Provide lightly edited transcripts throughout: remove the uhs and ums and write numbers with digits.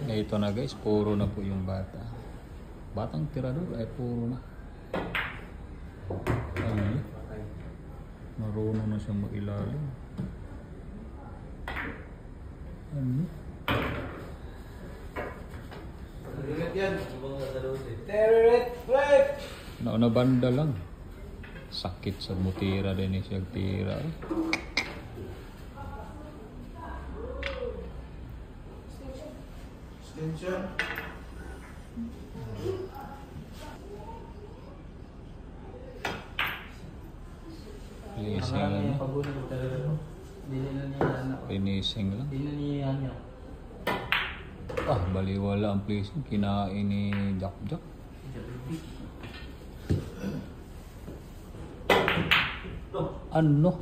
Ito na guys, puro na po yung bata. Batang tirador ay puro na. Ay, marunong na siyang mag-ilalim. Ano? Nauna banda lang. Sakit sa mutira din siya tira. Extension. Finishing lang. Ah, baliwala ang placing. Kinain ni Jack. Ano?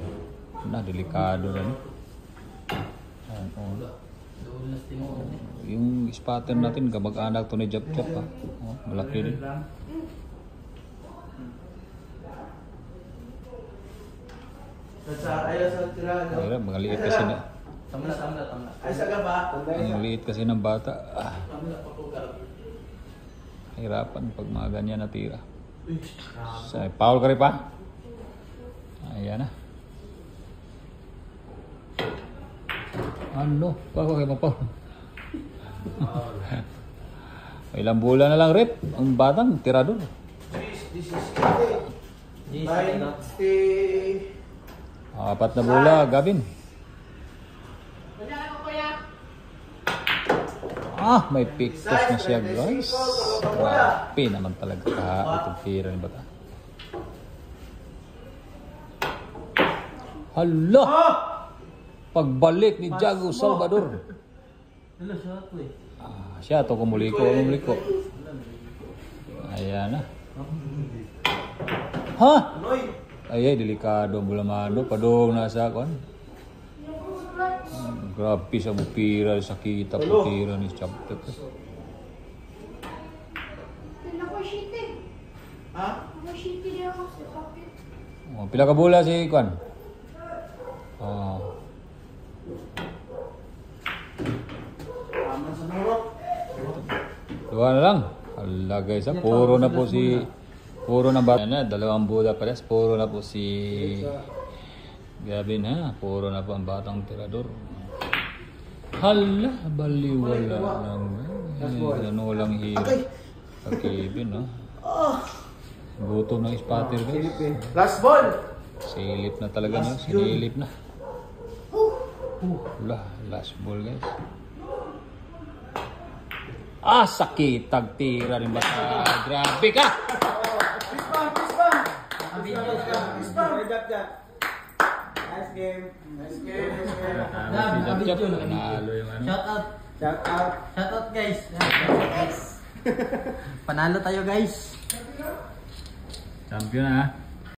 Na, delikado rin. Yung spatter natin, kamag-anak to ni Jap ha. Oh, malaki din. Ayun, maliit kasi na. Tamla. Ay, saga ba? Ang liit kasi ng bata. Ah. Hirapan pag mga ganyan na tira. Foul ka rin pa? Ayan na. Ano? Bako kayo mapaw. Ilang bulan na lang rep. Ang batang tirador. This is 90. 4 na bola, Gavin. Ah, may pictus na siya guys. Grabe naman talaga itong tira ni bata. Hala! Pagbalik ni Jago Salvador. Ah, siya to kumuliko. Ayan na. Ha? Ay, delikado ang bulamano. Padong nasa kon. Grabe sa bupira, sakita putira ni Chapter. Ha? Oh, pila ka bola si Kwan? Oh. Dua na lang. Hala guys, puro na po si na bata na, 2 bola pares, puro na po si Gavin ha, puro na po ang batang tirador. Hala, baliwala lang. Ano lang hiro. Kevin ha. Gutom ng spatter guys. Last ball. Silip na talaga niya, sinilip na. Hala, last ball guys. Ah, sakit, tagtira rin bata. Grabe ka! Nice game. Shout out guys. Panalo tayo guys. Champion ha.